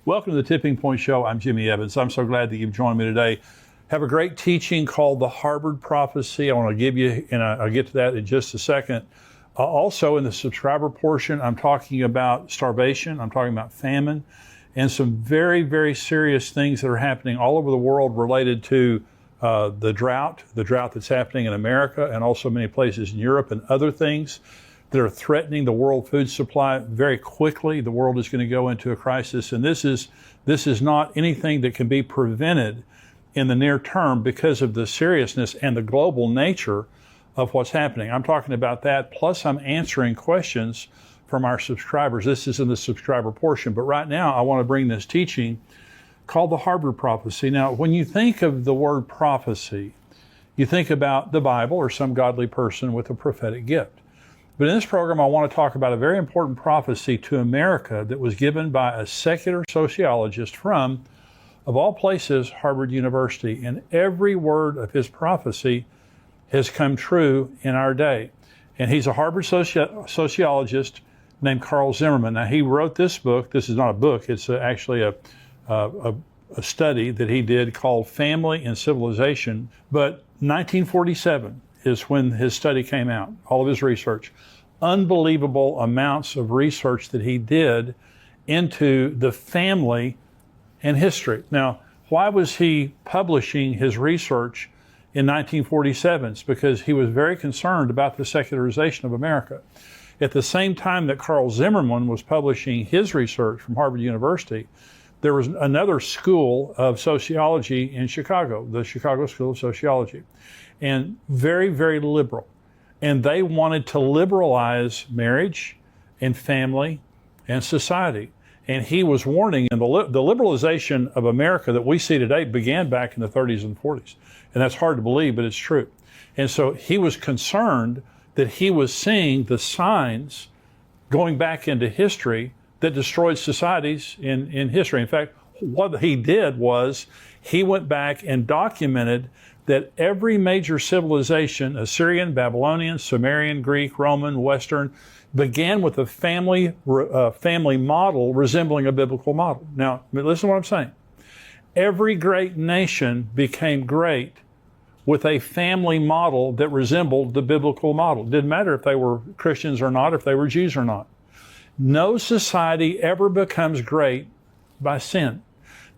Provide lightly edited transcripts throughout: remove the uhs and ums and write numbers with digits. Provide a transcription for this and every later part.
Welcome to the Tipping Point Show. I'm Jimmy Evans. I'm so glad that you've joined me today. Have a great teaching called the Harvard Prophecy. I want to give you, and I'll get to that in just a second. Also in the subscriber portion, I'm talking about starvation. I'm talking about famine and some very, very serious things that are happening all over the world related to the drought that's happening in America and also many places in Europe and other things that are threatening the world food supply very quickly. The world is going to go into a crisis, and this is not anything that can be prevented in the near term because of the seriousness and the global nature of what's happening. I'm talking about that, plus I'm answering questions from our subscribers. This is in the subscriber portion, but right now I want to bring this teaching called the Harvard Prophecy. Now, when you think of the word prophecy, you think about the Bible or some godly person with a prophetic gift. But in this program, I want to talk about a very important prophecy to America that was given by a secular sociologist from, of all places, Harvard University. And every word of his prophecy has come true in our day. And he's a Harvard sociologist named Carl Zimmerman. Now, he wrote this book. This is not a book. It's actually a study that he did called Family and Civilization. But 1947 is when his study came out, all of his research. Unbelievable amounts of research that he did into the family and history. Now, why was he publishing his research in 1947? It's because he was very concerned about the secularization of America. At the same time that Carl Zimmerman was publishing his research from Harvard University, there was another school of sociology in Chicago, the Chicago School of Sociology, and very, very liberal. And they wanted to liberalize marriage and family and society. And he was warning, and the liberalization of America that we see today began back in the 30s and 40s. And that's hard to believe, but it's true. And so he was concerned that he was seeing the signs going back into history that destroyed societies in history. In fact, what he did was he went back and documented that every major civilization, Assyrian, Babylonian, Sumerian, Greek, Roman, Western, began with a family model resembling a biblical model. Now, listen to what I'm saying. Every great nation became great with a family model that resembled the biblical model. It didn't matter if they were Christians or not, if they were Jews or not. No society ever becomes great by sin.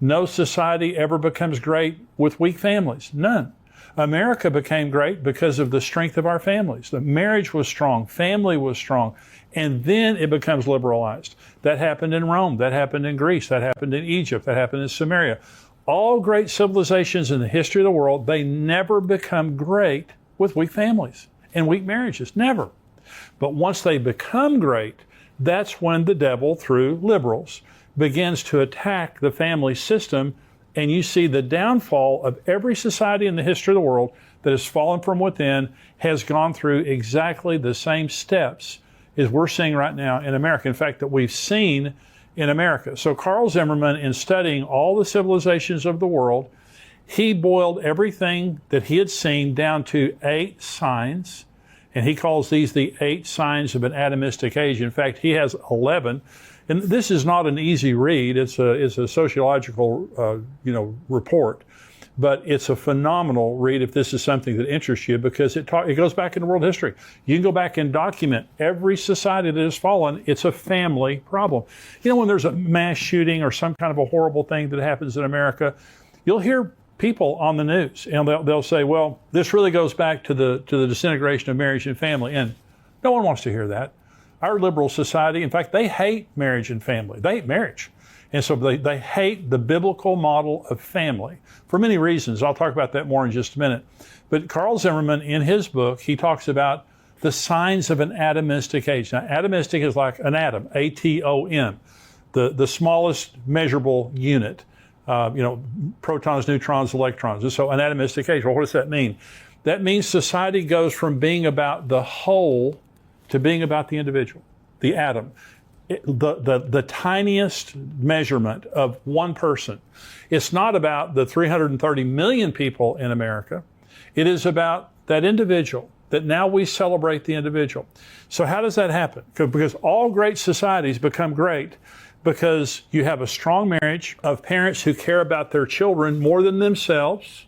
No society ever becomes great with weak families. None. America became great because of the strength of our families. The marriage was strong, family was strong, and then it becomes liberalized. That happened in Rome, that happened in Greece, that happened in Egypt, that happened in Samaria. All great civilizations in the history of the world, they never become great with weak families and weak marriages, never. But once they become great, that's when the devil, through liberals, begins to attack the family system, and you see the downfall of every society in the history of the world that has fallen from within has gone through exactly the same steps as we're seeing right now in America. In fact, that we've seen in America. So Carl Zimmerman, in studying all the civilizations of the world, he boiled everything that he had seen down to 8 signs, and he calls these the 8 signs of an atomistic age. In fact, he has 11. And this is not an easy read. It's a sociological, report, but it's a phenomenal read if this is something that interests you, because it goes back into world history. You can go back and document every society that has fallen. It's a family problem. You know, when there's a mass shooting or some kind of a horrible thing that happens in America, you'll hear people on the news, and they'll say, "Well, this really goes back to the disintegration of marriage and family," and no one wants to hear that. Our liberal society, in fact, they hate marriage and family. They hate marriage. And so they hate the biblical model of family for many reasons. I'll talk about that more in just a minute. But Carl Zimmerman, in his book, he talks about the signs of an atomistic age. Now, atomistic is like an atom, A-T-O-M, the smallest measurable unit. Protons, neutrons, electrons. And so an atomistic age. Well, what does that mean? That means society goes from being about the whole to being about the individual, the atom, the tiniest measurement of one person. It's not about the 330 million people in America. It is about that individual, that now we celebrate the individual. So how does that happen? Because all great societies become great because you have a strong marriage of parents who care about their children more than themselves.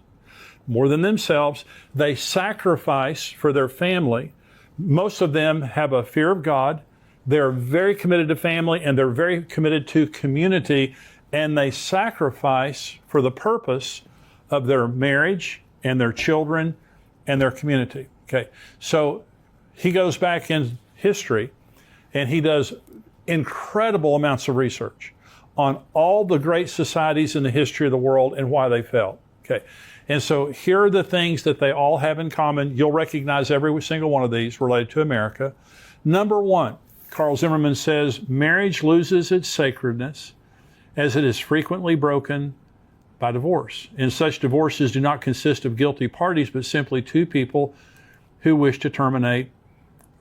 More than themselves. They sacrifice for their family. Most of them have a fear of God. They're very committed to family and they're very committed to community, and they sacrifice for the purpose of their marriage and their children and their community. Okay, so he goes back in history and he does incredible amounts of research on all the great societies in the history of the world and why they fell. Okay, and so here are the things that they all have in common. You'll recognize every single one of these related to America. Number one, Carl Zimmerman says, marriage loses its sacredness as it is frequently broken by divorce. And such divorces do not consist of guilty parties, but simply two people who wish to terminate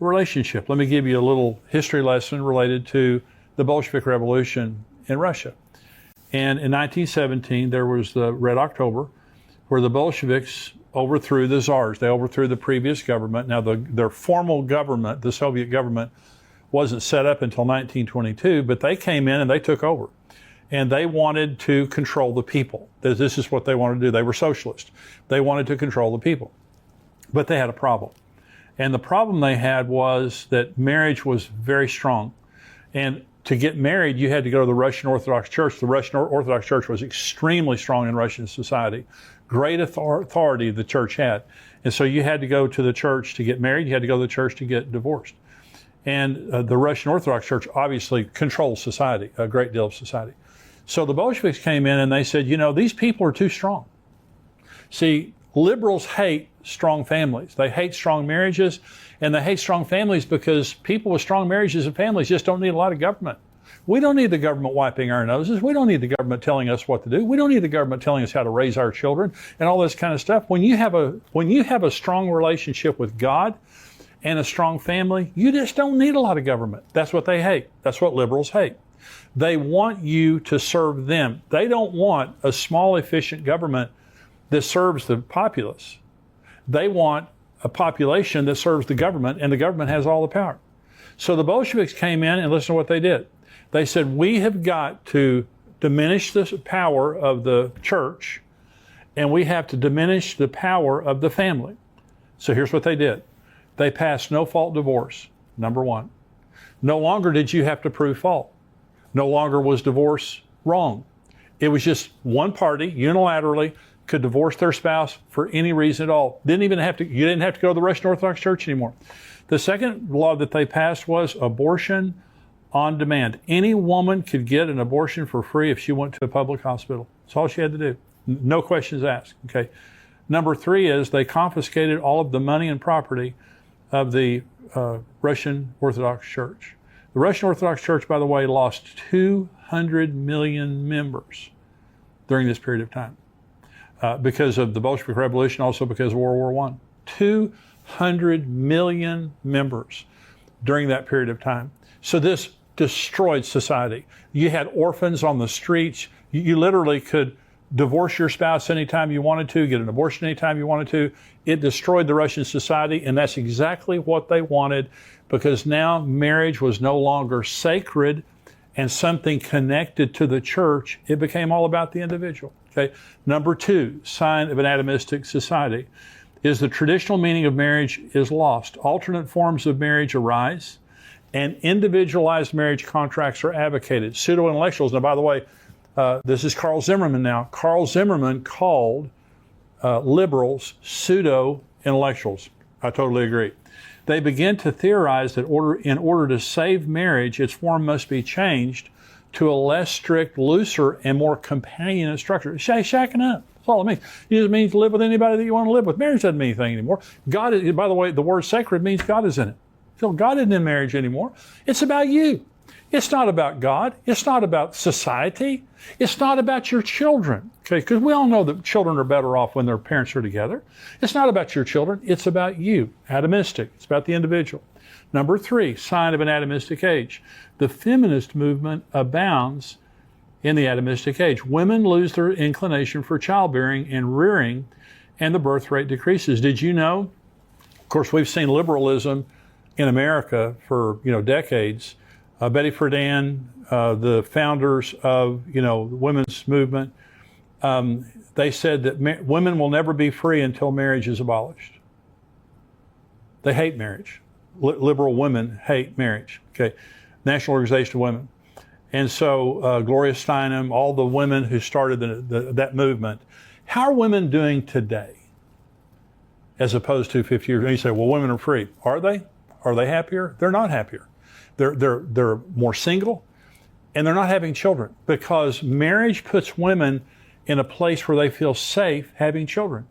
a relationship. Let me give you a little history lesson related to the Bolshevik Revolution in Russia. And in 1917, there was the Red October, where the Bolsheviks overthrew the czars. They overthrew the previous government. Now, their formal government, the Soviet government, wasn't set up until 1922, but they came in and they took over. And they wanted to control the people. This is what they wanted to do. They were socialists. They wanted to control the people. But they had a problem. And the problem they had was that marriage was very strong. And to get married, you had to go to the Russian Orthodox Church. The Russian Orthodox Church was extremely strong in Russian society. Great authority the church had. And so you had to go to the church to get married. You had to go to the church to get divorced. And the Russian Orthodox Church obviously controls society, a great deal of society. So the Bolsheviks came in and they said, you know, these people are too strong. See, liberals hate strong families. They hate strong marriages, and they hate strong families because people with strong marriages and families just don't need a lot of government. We don't need the government wiping our noses. We don't need the government telling us what to do. We don't need the government telling us how to raise our children and all this kind of stuff. When you have a strong relationship with God and a strong family, you just don't need a lot of government. That's what they hate. That's what liberals hate. They want you to serve them. They don't want a small, efficient government that serves the populace. They want a population that serves the government, and the government has all the power. So the Bolsheviks came in and listen to what they did. They said, we have got to diminish the power of the church, and we have to diminish the power of the family. So here's what they did. They passed no-fault divorce, number one. No longer did you have to prove fault. No longer was divorce wrong. It was just one party unilaterally could divorce their spouse for any reason at all. You didn't have to go to the Russian Orthodox Church anymore. The second law that they passed was abortion on demand. Any woman could get an abortion for free if she went to a public hospital. That's all she had to do. No questions asked. Okay. Number three is they confiscated all of the money and property of the Russian Orthodox Church. The Russian Orthodox Church, by the way, lost 200 million members during this period of time because of the Bolshevik Revolution, also because of World War I. 200 million members during that period of time. So this destroyed society. You had orphans on the streets. You literally could divorce your spouse anytime you wanted to, get an abortion anytime you wanted to. It destroyed the Russian society, and that's exactly what they wanted, because now marriage was no longer sacred and something connected to the church. It became all about the individual. Okay. Number two, sign of an atomistic society, is the traditional meaning of marriage is lost. Alternate forms of marriage arise, and individualized marriage contracts are advocated. Pseudo-intellectuals, now by the way, this is Carl Zimmerman now. Carl Zimmerman called liberals pseudo-intellectuals. I totally agree. They begin to theorize that in order to save marriage, its form must be changed to a less strict, looser, and more companionate structure. Shacking up. That's all it means. It just means to live with anybody that you want to live with. Marriage doesn't mean anything anymore. God is, by the way, the word sacred means God is in it. So God isn't in marriage anymore. It's about you. It's not about God. It's not about society. It's not about your children. Okay, because we all know that children are better off when their parents are together. It's not about your children. It's about you. Atomistic. It's about the individual. Number three, sign of an atomistic age. The feminist movement abounds in the atomistic age. Women lose their inclination for childbearing and rearing, and the birth rate decreases. Did you know? Of course, we've seen liberalism in America for decades. Betty Friedan, the founders of, the women's movement, they said that women will never be free until marriage is abolished. They hate marriage. Liberal women hate marriage. Okay, National Organization of Women. And so Gloria Steinem, all the women who started that movement, how are women doing today as opposed to 50 years ago? You say, well, women are free. Are they? Are they happier? They're not happier. They're more single, and they're not having children because marriage puts women in a place where they feel safe having children.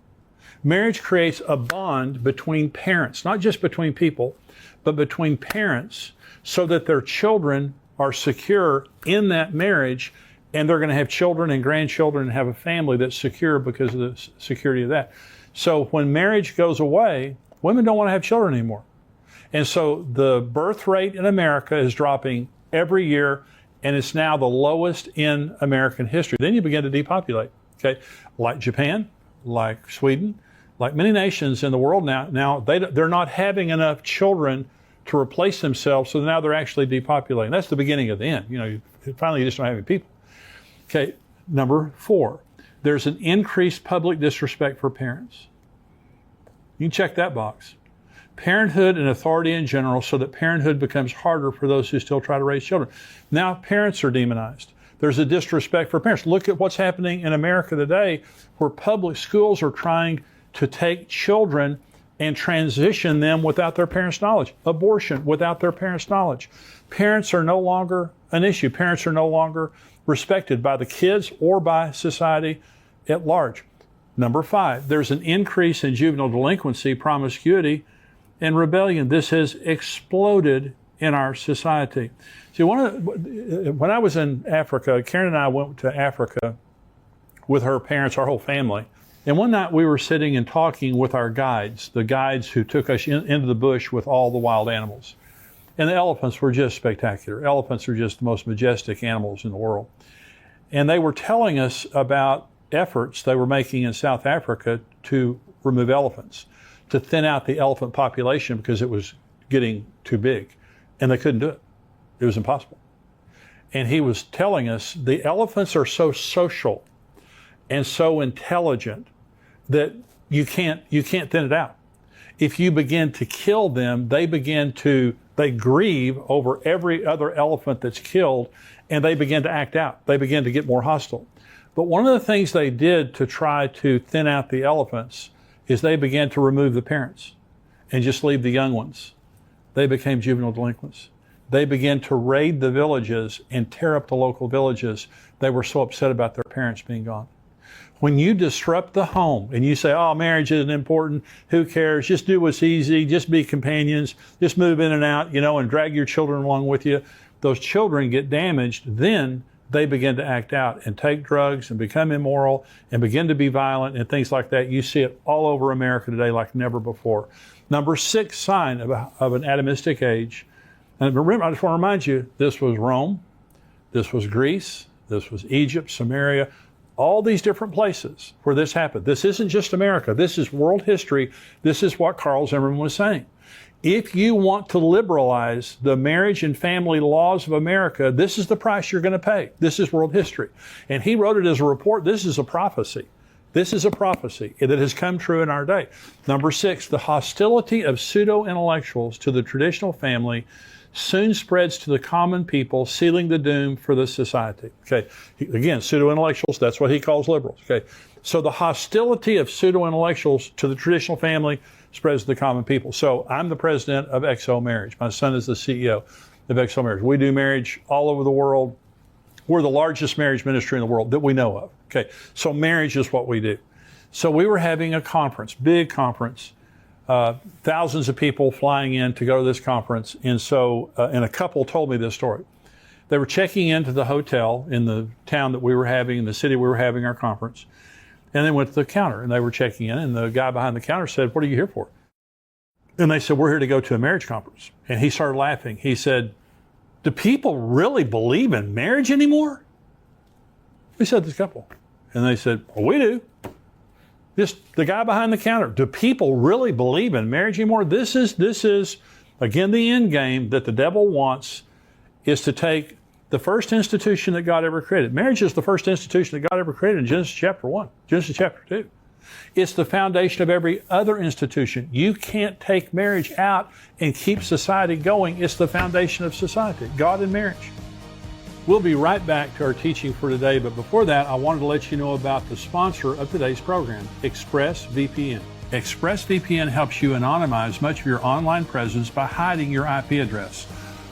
Marriage creates a bond between parents, not just between people, but between parents, so that their children are secure in that marriage, and they're going to have children and grandchildren and have a family that's secure because of the security of that. So when marriage goes away, women don't want to have children anymore. And so the birth rate in America is dropping every year, and it's now the lowest in American history. Then you begin to depopulate, okay? Like Japan, like Sweden, like many nations in the world now they're not having enough children to replace themselves, so now they're actually depopulating. That's the beginning of the end. Finally you just don't have any people. Okay, number 4, there's an increased public disrespect for parents. You can check that box. Parenthood and authority in general, so that parenthood becomes harder for those who still try to raise children. Now parents are demonized. There's a disrespect for parents. Look at what's happening in America today, where public schools are trying to take children and transition them without their parents' knowledge. Abortion without their parents' knowledge. Parents are no longer an issue. Parents are no longer respected by the kids or by society at large. Number 5, there's an increase in juvenile delinquency, promiscuity, and rebellion. This has exploded in our society. See, when I was in Africa, Karen and I went to Africa with her parents, our whole family. And one night we were sitting and talking with our guides, the guides who took us into the bush with all the wild animals. And the elephants were just spectacular. Elephants are just the most majestic animals in the world. And they were telling us about efforts they were making in South Africa to remove elephants, to thin out the elephant population because it was getting too big. And they couldn't do it. It was impossible. And he was telling us the elephants are so social and so intelligent that you can't thin it out. If you begin to kill them, they grieve over every other elephant that's killed, and they begin to act out. They begin to get more hostile. But one of the things they did to try to thin out the elephants is they began to remove the parents and just leave the young ones. They became juvenile delinquents. They began to raid the villages and tear up the local villages. They were so upset about their parents being gone. When you disrupt the home and you say, oh, marriage isn't important, who cares, just do what's easy, just be companions, just move in and out, and drag your children along with you, those children get damaged, then they begin to act out and take drugs and become immoral and begin to be violent and things like that. You see it all over America today like never before. Number 6 sign of an atomistic age. And remember, I just want to remind you, this was Rome, this was Greece, this was Egypt, Samaria, all these different places where this happened. This isn't just America. This is world history. This is what Carl Zimmerman was saying. If you want to liberalize the marriage and family laws of America, this is the price you're going to pay. This is world history. And he wrote it as a report. This is a prophecy. This is a prophecy that has come true in our day. Number 6, the hostility of pseudo-intellectuals to the traditional family soon spreads to the common people, sealing the doom for the society. Okay, again, pseudo-intellectuals, that's what he calls liberals. Okay, so the hostility of pseudo-intellectuals to the traditional family spreads to the common people. So I'm the president of XO Marriage. My son is the CEO of XO Marriage. We do marriage all over the world. We're the largest marriage ministry in the world that we know of. Okay, so marriage is what we do. So we were having a conference, big conference, thousands of people flying in to go to this conference. And so, and a couple told me this story. They were checking into the hotel in the town that we were having, in the city we were having our conference. And they went to the counter and they were checking in, and the guy behind the counter said, "What are you here for?" And they said, "We're here to go to a marriage conference." And he started laughing. He said, "Do people really believe in marriage anymore?" We said, "This couple." And they said, "Well, we do." Just the guy behind the counter. Do people really believe in marriage anymore? This is again, the end game that the devil wants is to take the first institution that God ever created. Marriage is the first institution that God ever created in Genesis chapter 1, Genesis chapter 2. It's the foundation of every other institution. You can't take marriage out and keep society going. It's the foundation of society, God and marriage. We'll be right back to our teaching for today, but before that, I wanted to let you know about the sponsor of today's program, ExpressVPN. ExpressVPN helps you anonymize much of your online presence by hiding your IP address,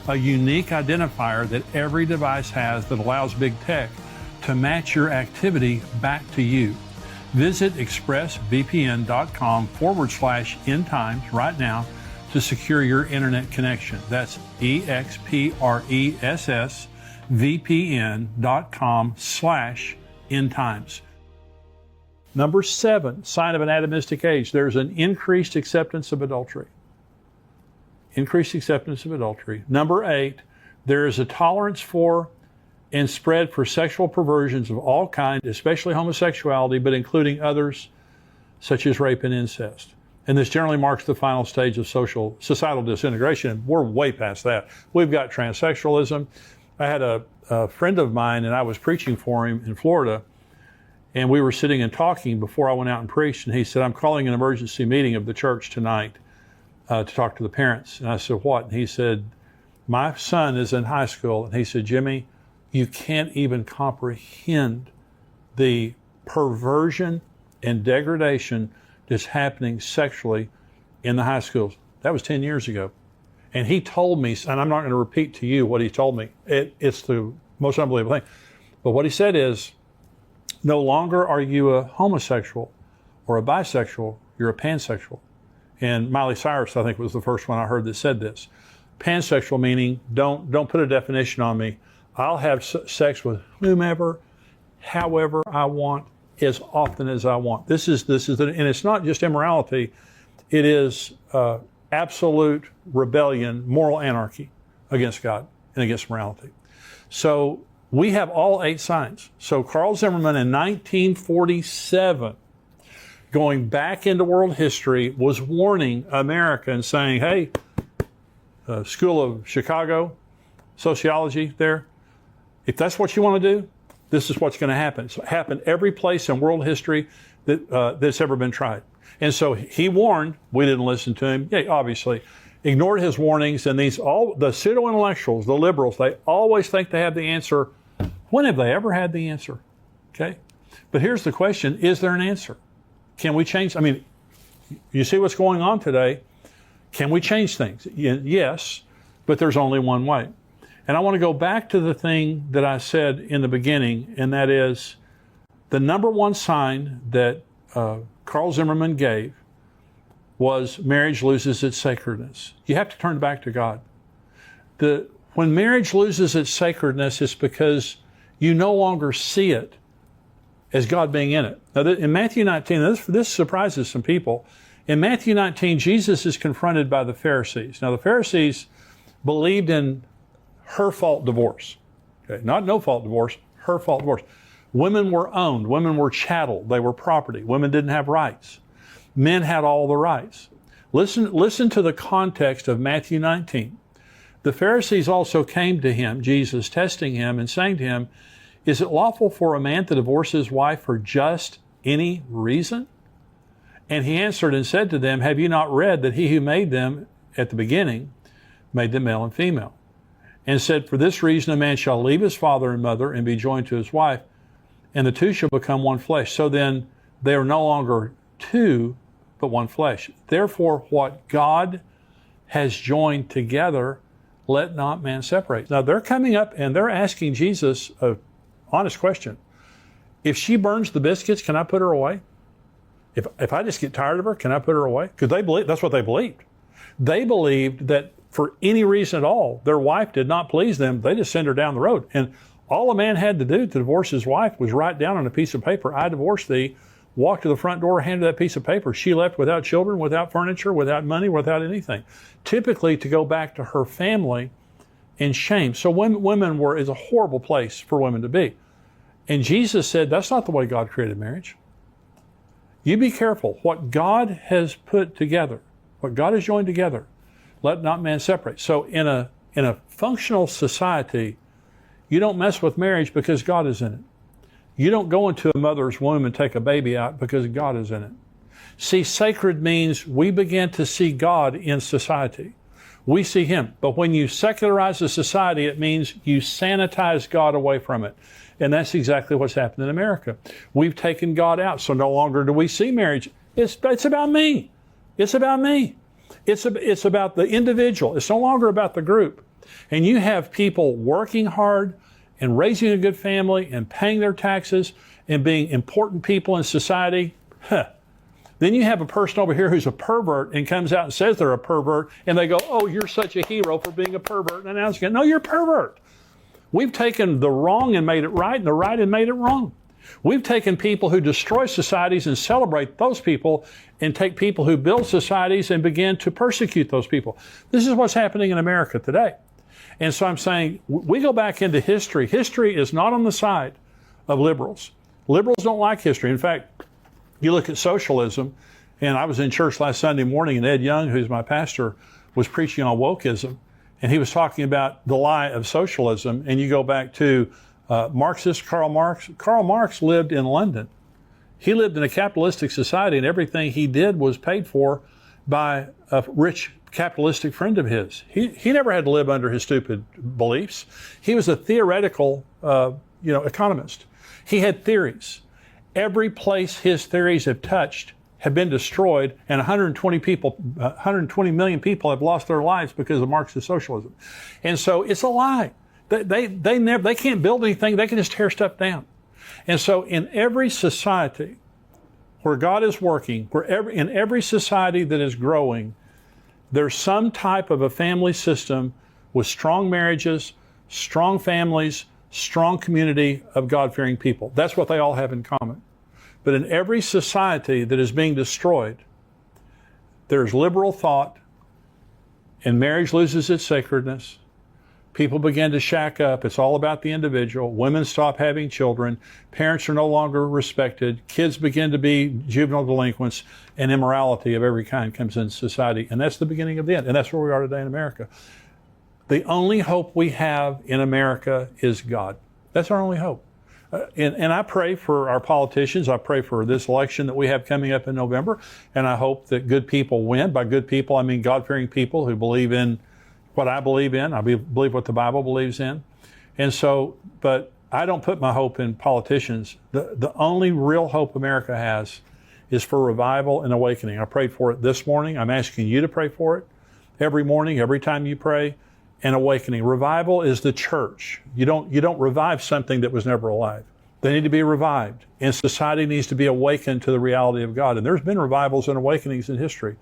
a unique identifier that every device has that allows big tech to match your activity back to you. Visit expressvpn.com/endtimes right now to secure your internet connection. That's expressvpn.com/endtimes. Number 7, sign of an atomistic age. There's an increased acceptance of adultery. Increased acceptance of adultery. Number 8, there is a tolerance for and spread for sexual perversions of all kinds, especially homosexuality, but including others such as rape and incest. And this generally marks the final stage of societal disintegration. We're way past that. We've got transsexualism. I had a friend of mine, and I was preaching for him in Florida, and we were sitting and talking before I went out and preached, and he said, I'm calling an emergency meeting of the church tonight to talk to the parents. And I said, what? And he said, my son is in high school. And he said, Jimmy, you can't even comprehend the perversion and degradation that's happening sexually in the high schools. That was 10 years ago. And he told me, and I'm not going to repeat to you what he told me. It's the most unbelievable thing. But what he said is, no longer are you a homosexual or a bisexual, you're a pansexual. And Miley Cyrus, I think, was the first one I heard that said this. Pansexual meaning, don't put a definition on me. I'll have sex with whomever, however I want, as often as I want. And it's not just immorality, it is absolute rebellion, moral anarchy against God and against morality. So we have all 8 signs. So Carl Zimmerman in 1947, going back into world history, was warning America and saying, hey, School of Chicago, sociology there, if that's what you want to do, this is what's going to happen. It's happened every place in world history that's ever been tried. And so he warned, we didn't listen to him, obviously, ignored his warnings, and the pseudo-intellectuals, the liberals, they always think they have the answer. When have they ever had the answer? Okay? But here's the question, is there an answer? Can we change? I mean, you see what's going on today. Can we change things? Yes, but there's only one way. And I want to go back to the thing that I said in the beginning, and that is the number one sign that Carl Zimmerman gave was marriage loses its sacredness. You have to turn back to God. When marriage loses its sacredness, it's because you no longer see it as God being in it. Now, in Matthew 19, this surprises some people. In Matthew 19, Jesus is confronted by the Pharisees. Now, the Pharisees believed in her-fault divorce. Okay? Not no-fault divorce, her-fault divorce. Women were owned. Women were chattel. They were property. Women didn't have rights. Men had all the rights. Listen to the context of Matthew 19. The Pharisees also came to him, Jesus, testing him and saying to him, is it lawful for a man to divorce his wife for just any reason? And he answered and said to them, have you not read that he who made them at the beginning made them male and female? And said, for this reason a man shall leave his father and mother and be joined to his wife, and the two shall become one flesh. So then they are no longer two, but one flesh. Therefore, what God has joined together, let not man separate. Now they're coming up and they're asking Jesus a honest question. If she burns the biscuits, can I put her away? If I just get tired of her, can I put her away? Because that's what they believed. They believed that for any reason at all, their wife did not please them. They just send her down the road. And all a man had to do to divorce his wife was write down on a piece of paper, I divorce thee, walk to the front door, hand her that piece of paper. She left without children, without furniture, without money, without anything. Typically to go back to her family in shame. So is a horrible place for women to be. And Jesus said, that's not the way God created marriage. You be careful. What God has put together, what God has joined together, let not man separate. So in a In a functional society, you don't mess with marriage because God is in it. You don't go into a mother's womb and take a baby out because God is in it. See, sacred means we begin to see God in society. We see Him. But when you secularize a society, it means you sanitize God away from it. And that's exactly what's happened in America. We've taken God out, so no longer do we see marriage. It's about me. It's about me. It's about the individual. It's no longer about the group. And you have people working hard and raising a good family and paying their taxes and being important people in society. Then you have a person over here who's a pervert and comes out and says they're a pervert, and they go, oh, you're such a hero for being a pervert. And I was going, no, you're a pervert. We've taken the wrong and made it right, and the right and made it wrong. We've taken people who destroy societies and celebrate those people, and take people who build societies and begin to persecute those people. This is what's happening in America today. And so I'm saying, we go back into history. History is not on the side of liberals. Liberals don't like history. In fact, you look at socialism, and I was in church last Sunday morning, and Ed Young, who's my pastor, was preaching on wokeism, and he was talking about the lie of socialism. And you go back to Marxist Karl Marx. Karl Marx lived in London. He lived in a capitalistic society, and everything he did was paid for by a rich capitalistic friend of his. He never had to live under his stupid beliefs. He was a theoretical economist. He had theories. Every place his theories have touched have been destroyed, and 120 million people have lost their lives because of Marxist socialism. And so it's a lie. They can't build anything. They can just tear stuff down. And so in every society where God is working, in every society that is growing, there's some type of a family system with strong marriages, strong families, strong community of God-fearing people. That's what they all have in common. But in every society that is being destroyed, there's liberal thought, and marriage loses its sacredness. People begin to shack up. It's all about the individual. Women stop having children. Parents are no longer respected. Kids begin to be juvenile delinquents, and immorality of every kind comes into society. And that's the beginning of the end. And that's where we are today in America. The only hope we have in America is God. That's our only hope. And I pray for our politicians. I pray for this election that we have coming up in November. And I hope that good people win. By good people, I mean God-fearing people who believe in what I believe in. I believe what the Bible believes in. And so, but I don't put my hope in politicians. The only real hope America has is for revival and awakening. I prayed for it this morning. I'm asking you to pray for it every morning, every time you pray. And awakening. Revival is the church. You don't revive something that was never alive. They need to be revived. And society needs to be awakened to the reality of God. And there's been revivals and awakenings in history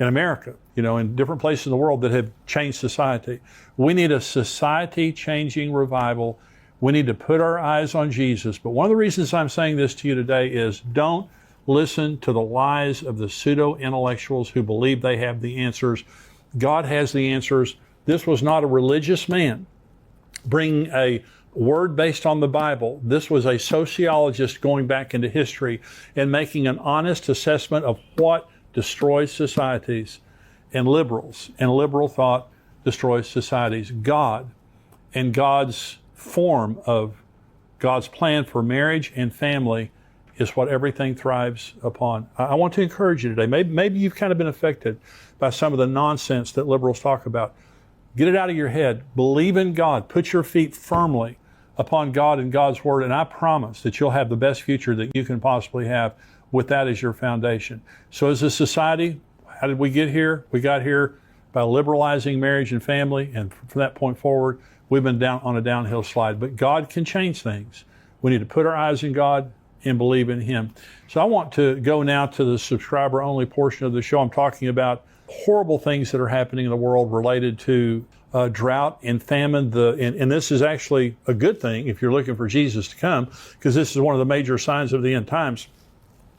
in America, in different places in the world that have changed society. We need a society-changing revival. We need to put our eyes on Jesus. But one of the reasons I'm saying this to you today is don't listen to the lies of the pseudo-intellectuals who believe they have the answers. God has the answers. This was not a religious man bringing a word based on the Bible. This was a sociologist going back into history and making an honest assessment of what destroys societies, and liberals and liberal thought destroys societies. God and God's form of God's plan for marriage and family is what everything thrives upon. I want to encourage you today. Maybe you've kind of been affected by some of the nonsense that liberals talk about. Get it out of your head. Believe in God. Put your feet firmly upon God and God's Word, and I promise that you'll have the best future that you can possibly have with that as your foundation. So as a society, how did we get here? We got here by liberalizing marriage and family, and from that point forward, we've been down on a downhill slide. But God can change things. We need to put our eyes in God and believe in Him. So I want to go now to the subscriber-only portion of the show. I'm talking about horrible things that are happening in the world related to drought and famine. And this is actually a good thing if you're looking for Jesus to come, because this is one of the major signs of the end times.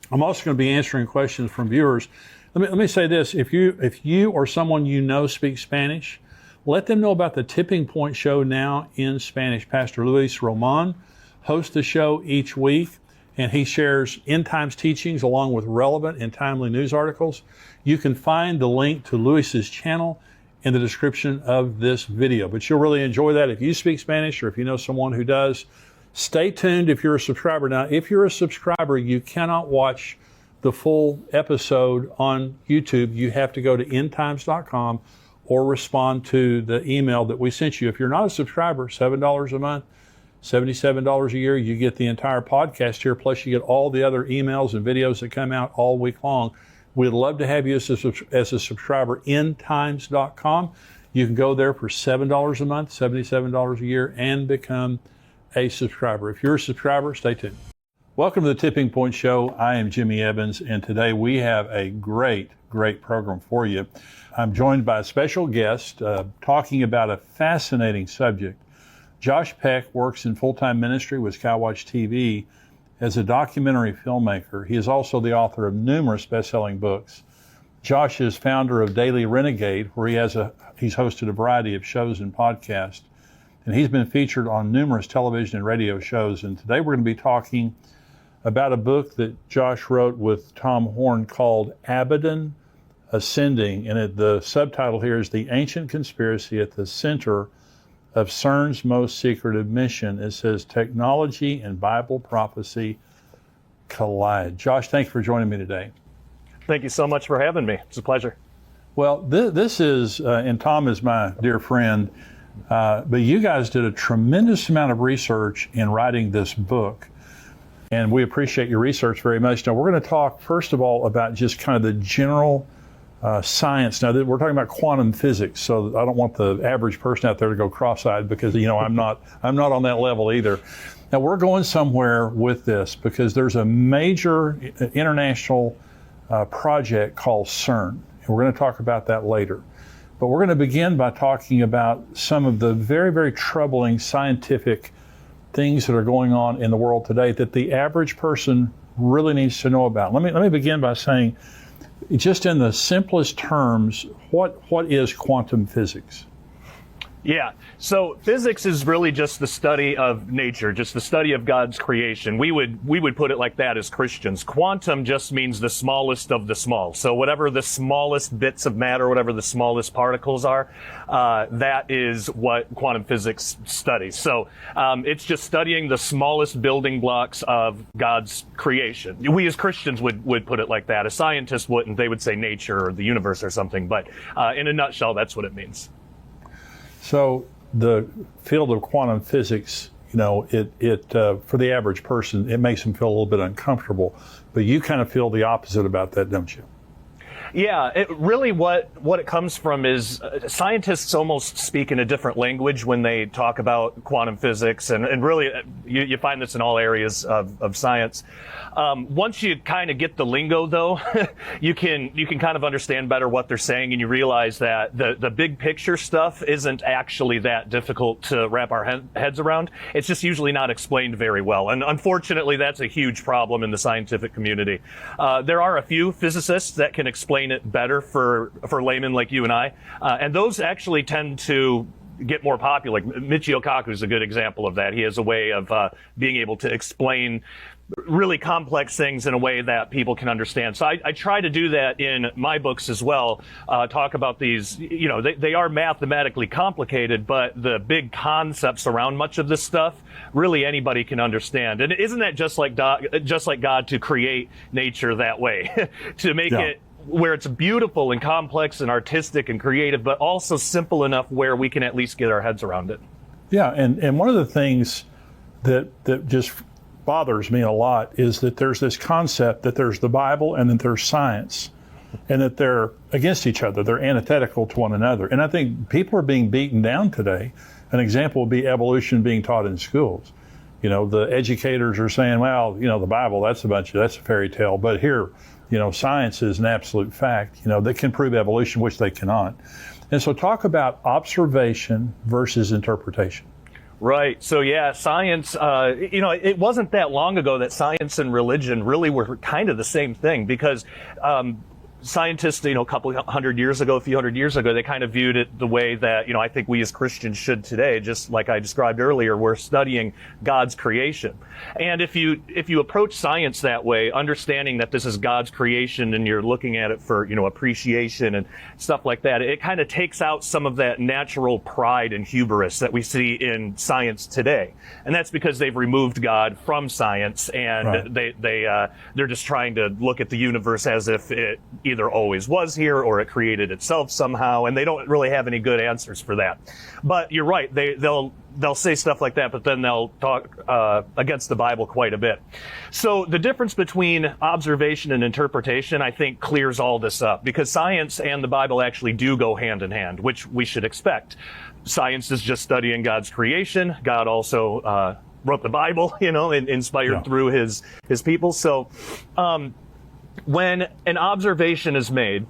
I'm also going to be answering questions from viewers. Let me say this. If you or someone you know speaks Spanish, let them know about the Tipping Point show now in Spanish. Pastor Luis Roman hosts the show each week, and he shares end times teachings along with relevant and timely news articles. You can find the link to Luis's channel in the description of this video. But you'll really enjoy that if you speak Spanish or if you know someone who does. Stay tuned if you're a subscriber. Now, if you're a subscriber, you cannot watch the full episode on YouTube. You have to go to endtimes.com or respond to the email that we sent you. If you're not a subscriber, $7 a month, $77 a year, you get the entire podcast here, plus you get all the other emails and videos that come out all week long. We'd love to have you as a subscriber. Endtimes.com. You can go there for $7 a month, $77 a year, and become a subscriber. If you're a subscriber, stay tuned. Welcome to the Tipping Point Show. I am Jimmy Evans, and today we have a great program for you. I'm joined by a special guest talking about a fascinating subject. Josh Peck works in full-time ministry with Skywatch TV as a documentary filmmaker. He is also the author of numerous best-selling books. Josh is founder of Daily Renegade, where he's hosted a variety of shows and podcasts. And he's been featured on numerous television and radio shows. And today we're going to be talking about a book that Josh wrote with Tom Horn called Abaddon Ascending. And the subtitle here is The Ancient Conspiracy at the Center of CERN's Most Secretive Mission. It says Technology and Bible Prophecy Collide. Josh, thanks for joining me today. Thank you so much for having me. It's a pleasure. Well, this is, and Tom is my dear friend, but you guys did a tremendous amount of research in writing this book, and we appreciate your research very much. Now, we're going to talk, first of all, about just kind of the general science. Now, we're talking about quantum physics, so I don't want the average person out there to go cross-eyed because, I'm not on that level either. Now, we're going somewhere with this because there's a major international project called CERN, and we're going to talk about that later. But we're going to begin by talking about some of the very, very troubling scientific things that are going on in the world today that the average person really needs to know about. Let me begin by saying, just in the simplest terms, what is quantum physics? Yeah, so physics is really just the study of nature, just the study of God's creation. We would put it like that as Christians. Quantum just means the smallest of the small. So whatever the smallest bits of matter, whatever the smallest particles are, that is what quantum physics studies. So it's just studying the smallest building blocks of God's creation. We as Christians would put it like that. A scientist wouldn't. They would say nature or the universe or something. But in a nutshell, that's what it means. So the field of quantum physics, it for the average person, it makes them feel a little bit uncomfortable. But you kind of feel the opposite about that, don't you? Yeah, really what it comes from is scientists almost speak in a different language when they talk about quantum physics, and really you find this in all areas of science. Once you kind of get the lingo, though, you can kind of understand better what they're saying, and you realize that the big picture stuff isn't actually that difficult to wrap our heads around. It's just usually not explained very well, and unfortunately that's a huge problem in the scientific community. There are a few physicists that can explain it better for laymen like you and I, and those actually tend to get more popular. Like Michio Kaku is a good example of that. He has a way of being able to explain really complex things in a way that people can understand. So I try to do that in my books as well, talk about these, they are mathematically complicated, but the big concepts around much of this stuff, really anybody can understand. And isn't that just like God to create nature that way, to make it where it's beautiful and complex and artistic and creative, but also simple enough where we can at least get our heads around it. Yeah, and one of the things that just bothers me a lot is that there's this concept that there's the Bible and that there's science, and that they're against each other. They're antithetical to one another. And I think people are being beaten down today. An example would be evolution being taught in schools. The educators are saying, well, the Bible, that's a fairy tale. But here, science is an absolute fact, that can prove evolution, which they cannot. And so talk about observation versus interpretation. Right. So yeah, science, it wasn't that long ago that science and religion really were kind of the same thing, because scientists, a couple hundred years ago, a few hundred years ago, they kind of viewed it the way that, I think we as Christians should today, just like I described earlier. We're studying God's creation. And if you approach science that way, understanding that this is God's creation and you're looking at it for, appreciation and stuff like that, it kind of takes out some of that natural pride and hubris that we see in science today. And that's because they've removed God from science, and right. They're just trying to look at the universe as if it either always was here or it created itself somehow, and they don't really have any good answers for that. But you're right, they'll say stuff like that, but then they'll talk against the Bible quite a bit. So the difference between observation and interpretation, I think, clears all this up, because science and the Bible actually do go hand in hand, which we should expect. Science is just studying God's creation. God also wrote the Bible, inspired through his people. So when an observation is made,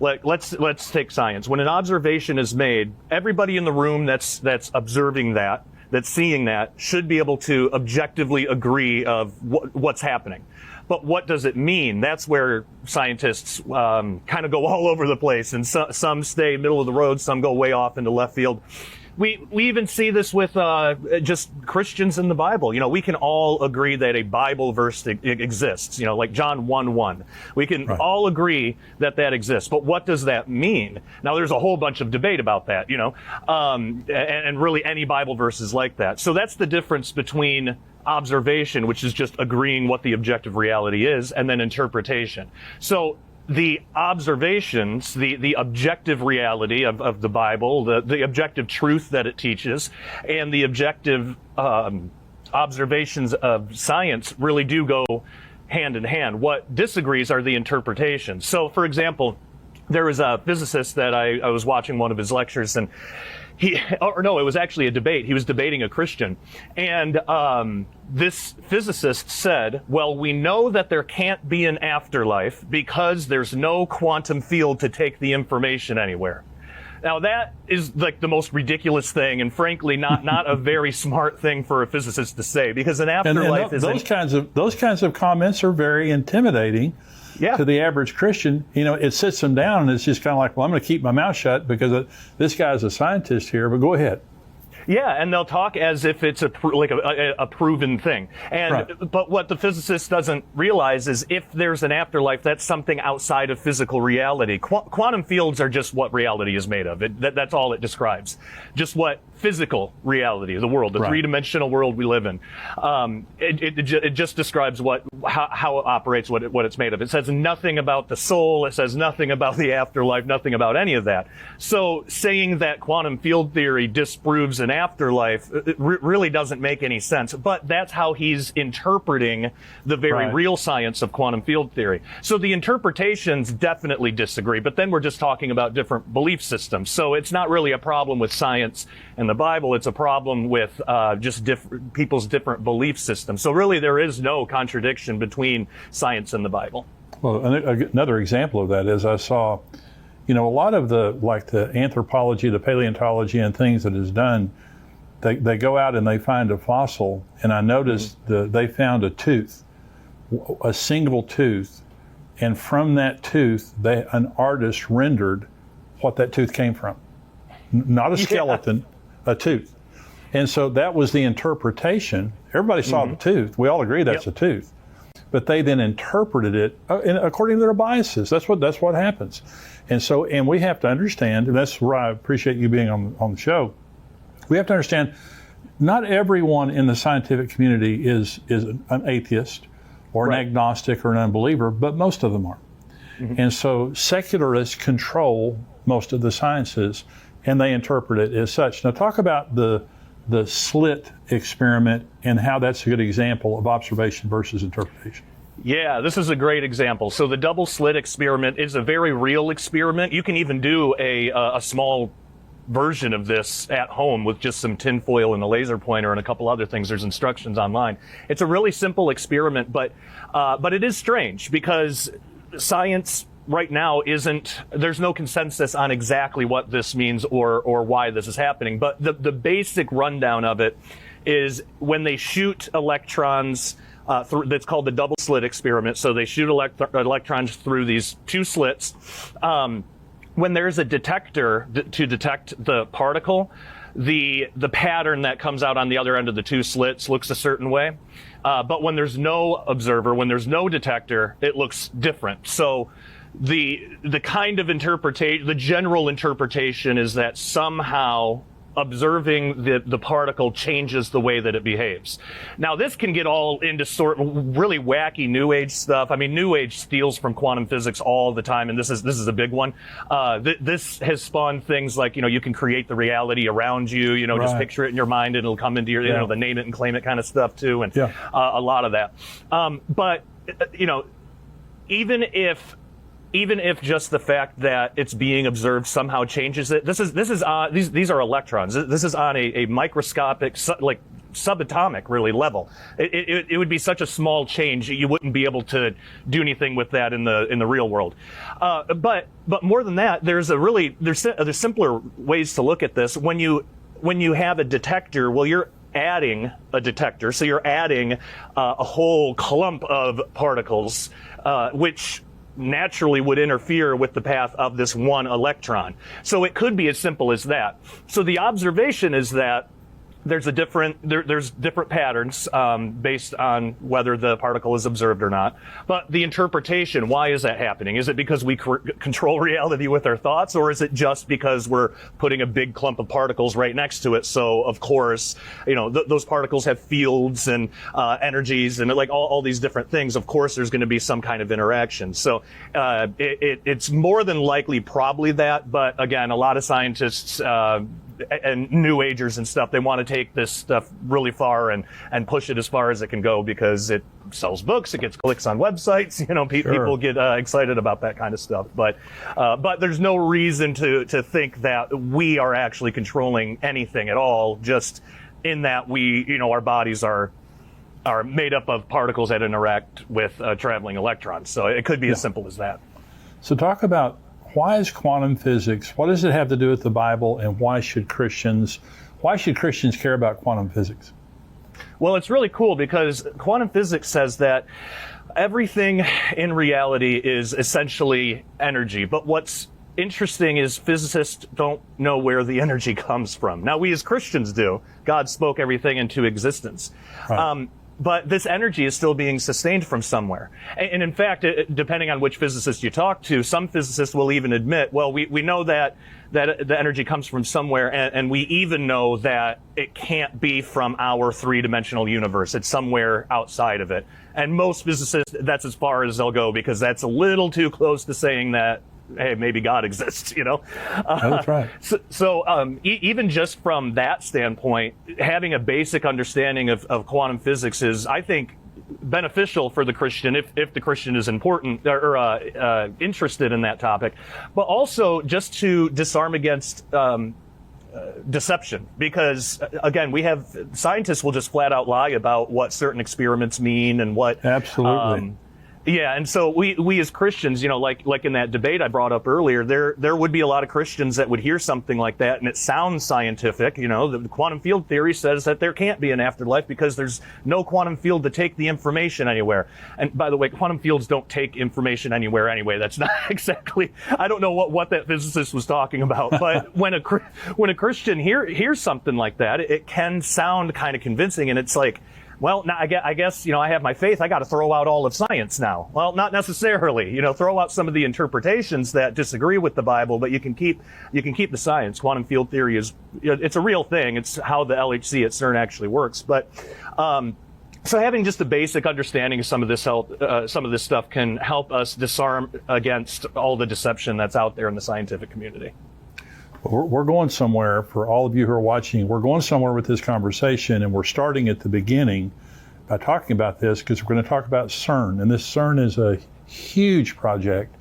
let's take science. When an observation is made, everybody in the room that's observing that's seeing that, should be able to objectively agree of what's happening. But what does it mean? That's where scientists kind of go all over the place, and some stay middle of the road, some go way off into left field. We even see this with just Christians in the Bible. We can all agree that a Bible verse exists, like John 1:1. We can all agree that exists. But what does that mean? Now, there's a whole bunch of debate about that, and really any Bible verse is like that. So that's the difference between observation, which is just agreeing what the objective reality is, and then interpretation. So the observations, the objective reality of the Bible, the objective truth that it teaches, and the objective observations of science really do go hand in hand. What disagrees are the interpretations. So, for example, there was a physicist that I was watching one of his lectures, and it was actually a debate. He was debating a Christian. And this physicist said, well, we know that there can't be an afterlife because there's no quantum field to take the information anywhere. Now, that is like the most ridiculous thing, and frankly, not a very smart thing for a physicist to say, because an afterlife is... Those kinds of comments are very intimidating. Yeah. To the average Christian. It sits them down, and it's just kind of like, well, I'm going to keep my mouth shut because this guy's a scientist here, but go ahead. Yeah, and they'll talk as if it's a proven thing. But what the physicist doesn't realize is if there's an afterlife, that's something outside of physical reality. Quantum fields are just what reality is made of. That's all it describes. Just what physical reality, the world, the three-dimensional world we live in. It just describes how it operates, what it's made of. It says nothing about the soul. It says nothing about the afterlife, nothing about any of that. So saying that quantum field theory disproves an afterlife really doesn't make any sense. But that's how he's interpreting the very real science of quantum field theory. So the interpretations definitely disagree, but then we're just talking about different belief systems. So it's not really a problem with science and the Bible, it's a problem with just people's different belief systems. So really there is no contradiction between science and the Bible. Well, another example of that is I saw, a lot of the anthropology, the paleontology and things that is done, they go out and they find a fossil, and I noticed they found a tooth, a single tooth, and from that tooth, an artist rendered what that tooth came from. Not a skeleton, a tooth. And so that was the interpretation. Everybody saw the tooth. We all agree that's a tooth. But they then interpreted it according to their biases. That's what happens. And we have to understand, and that's where I appreciate you being on the show. We have to understand, not everyone in the scientific community is an atheist or an agnostic or an unbeliever, but most of them are. And so secularists control most of the sciences, and they interpret it as such. Now, talk about the slit experiment and how that's a good example of observation versus interpretation. Yeah, this is a great example. So the double slit experiment is a very real experiment. You can even do a small version of this at home with just some tinfoil and a laser pointer and a couple other things. There's instructions online. It's a really simple experiment, but it is strange because science right now there's no consensus on exactly what this means or why this is happening. But the basic rundown of it is when they shoot electrons that's called the double slit experiment. So they shoot electrons through these two slits. When there's a detector to detect the particle, the pattern that comes out on the other end of the two slits looks a certain way. But when there's no observer, when there's no detector, it looks different. So the kind of interpretation, the general interpretation is that somehow observing the particle changes the way that it behaves. Now, this can get all into sort of really wacky New Age stuff. I mean, New Age steals from quantum physics all the time, and this is a big one. This has spawned things like, you can create the reality around you, just picture it in your mind and it'll come into your, the name it and claim it kind of stuff too, and a lot of that. But, even if just the fact that it's being observed somehow changes it, these are electrons. This is on a microscopic, subatomic really level. It would be such a small change you wouldn't be able to do anything with that in the real world. But more than that, there's simpler ways to look at this. When you have a detector, well, you're adding a detector, so you're adding a whole clump of particles, which naturally would interfere with the path of this one electron. So it could be as simple as that. So the observation is that there's different patterns based on whether the particle is observed or not. But the interpretation, why is that happening? Is it because we control reality with our thoughts, or is it just because we're putting a big clump of particles right next to it? So of course, those particles have fields and energies and like all these different things. Of course, there's going to be some kind of interaction. So it's more than likely probably that. But again, a lot of scientists and New Agers and stuff, they want to take this stuff really far and push it as far as it can go because it sells books, it gets clicks on websites, people get excited about that kind of stuff. But there's no reason to think that we are actually controlling anything at all, just in that our bodies are made up of particles that interact with traveling electrons. So it could be as simple as that. So talk about, why is quantum physics, what does it have to do with the Bible, and why should Christians care about quantum physics? Well, it's really cool because quantum physics says that everything in reality is essentially energy. But what's interesting is physicists don't know where the energy comes from. Now, we as Christians do. God spoke everything into existence. Right. But this energy is still being sustained from somewhere. And in fact, depending on which physicist you talk to, some physicists will even admit, well, we know that the energy comes from somewhere, and we even know that it can't be from our three-dimensional universe. It's somewhere outside of it. And most physicists, that's as far as they'll go, because that's a little too close to saying that, hey, maybe God exists, That's right. So even just from that standpoint, having a basic understanding of quantum physics is, I think, beneficial for the Christian if the Christian is important or interested in that topic, but also just to disarm against deception, because again, scientists will just flat out lie about what certain experiments mean and what. Absolutely. Yeah, and so we as Christians, like in that debate I brought up earlier, there would be a lot of Christians that would hear something like that, and it sounds scientific. The quantum field theory says that there can't be an afterlife because there's no quantum field to take the information anywhere. And by the way, quantum fields don't take information anywhere anyway. That's not exactly. I don't know what that physicist was talking about, but when a Christian hears something like that, it can sound kind of convincing, and it's like, well, now I guess, I have my faith. I got to throw out all of science now. Well, not necessarily. Throw out some of the interpretations that disagree with the Bible, but you can keep the science. Quantum field theory it's a real thing. It's how the LHC at CERN actually works. But so having just a basic understanding of some of this stuff can help us disarm against all the deception that's out there in the scientific community. We're going somewhere. For all of you who are watching, we're going somewhere with this conversation, and we're starting at the beginning by talking about this because we're going to talk about CERN. And this CERN is a huge project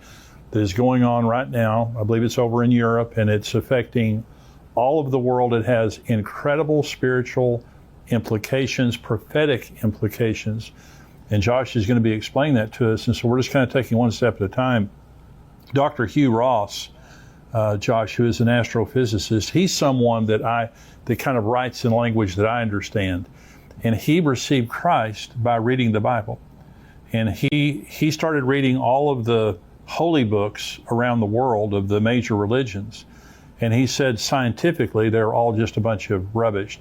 that is going on right now. I believe it's over in Europe, and it's affecting all of the world. It has incredible spiritual implications, prophetic implications. And Josh is going to be explaining that to us. And so we're just kind of taking one step at a time. Dr. Hugh Ross, Josh, who is an astrophysicist, he's someone that kind of writes in language that I understand. and he received Christ by reading the Bible. And he started reading all of the holy books around the world of the major religions. And he said scientifically they're all just a bunch of rubbish.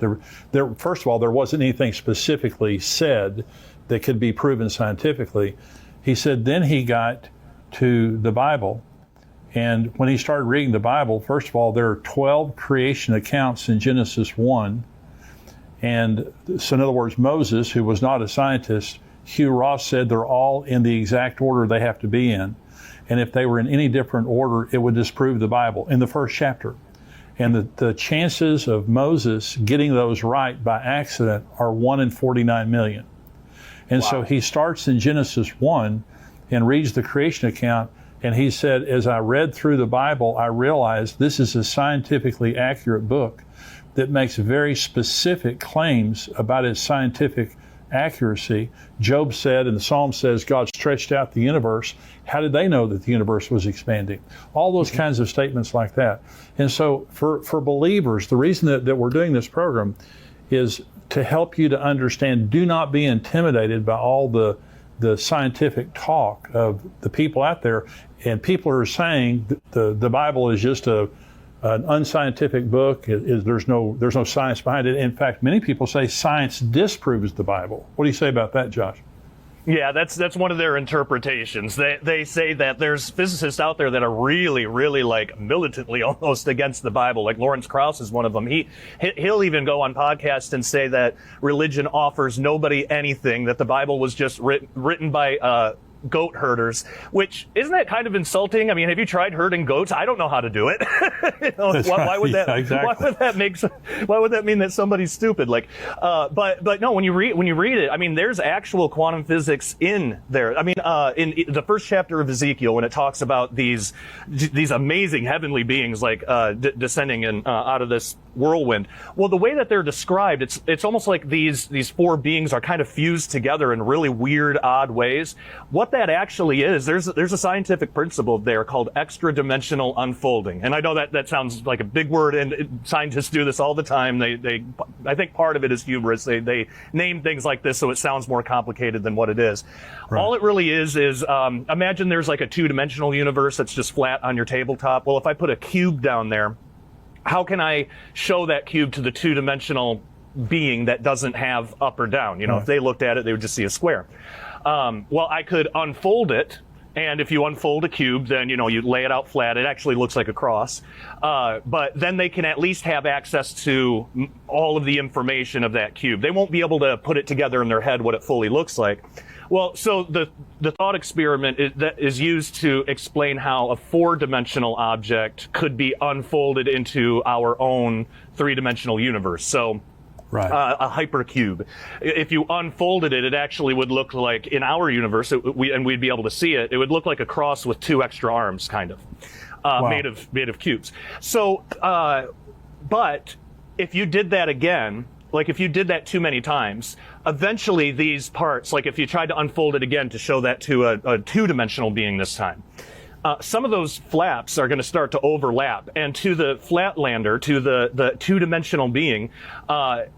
First of all, there wasn't anything specifically said that could be proven scientifically. He said then he got to the Bible. And when he started reading the Bible, first of all, there are 12 creation accounts in Genesis 1. And so in other words, Moses, who was not a scientist, Hugh Ross said they're all in the exact order they have to be in. And if they were in any different order, it would disprove the Bible in the first chapter. And the chances of Moses getting those right by accident are 1 in 49 million. And Wow. so he starts in Genesis 1 and reads the creation account. And he said, as I read through the Bible, I realized this is a scientifically accurate book that makes very specific claims about its scientific accuracy. Job said, and the Psalm says, God stretched out the universe. How did they know that the universe was expanding? All those kinds of statements like that. And so for believers, the reason that we're doing this program is to help you to understand, do not be intimidated by all the scientific talk of the people out there. And people are saying that the Bible is just an unscientific book. There's no science behind it. In fact, many people say science disproves the Bible. What do you say about that, Josh? Yeah, that's one of their interpretations. They say that there's physicists out there that are really, really like militantly almost against the Bible. Like Lawrence Krauss is one of them. He'll even go on podcasts and say that religion offers nobody anything, that the Bible was just written by goat herders, which isn't that kind of insulting? I mean, have you tried herding goats? I don't know how to do it. Why would that? Yeah, exactly. Why would that mean that somebody's stupid? Like, but no, when you read it, I mean, there's actual quantum physics in there. I mean, in the first chapter of Ezekiel, when it talks about these amazing heavenly beings like descending out of this whirlwind. Well, the way that they're described, it's almost like these four beings are kind of fused together in really weird, odd ways. What that actually is, there's a scientific principle there called extra-dimensional unfolding. And I know that sounds like a big word, and scientists do this all the time. I think part of it is humorous. They name things like this so it sounds more complicated than what it is. Right. All it really is imagine there's like a two-dimensional universe that's just flat on your tabletop. Well, if I put a cube down there, how can I show that cube to the two-dimensional being that doesn't have up or down? You know, right. If they looked at it, they would just see a square. Well, I could unfold it, and if you unfold a cube, then, you know, you lay it out flat. It actually looks like a cross. But then they can at least have access to all of the information of that cube. They won't be able to put it together in their head what it fully looks like. Well, so the thought experiment is used to explain how a four-dimensional object could be unfolded into our own three-dimensional universe. So right. A hypercube. If you unfolded it, it actually would look like, in our universe, and we'd be able to see it, it would look like a cross with two extra arms, kind of, wow. made of cubes. So, but if you did that again, like if you did that too many times, eventually these parts, like if you tried to unfold it again to show that to a two-dimensional being this time, some of those flaps are going to start to overlap, and to the flatlander, to the two-dimensional being,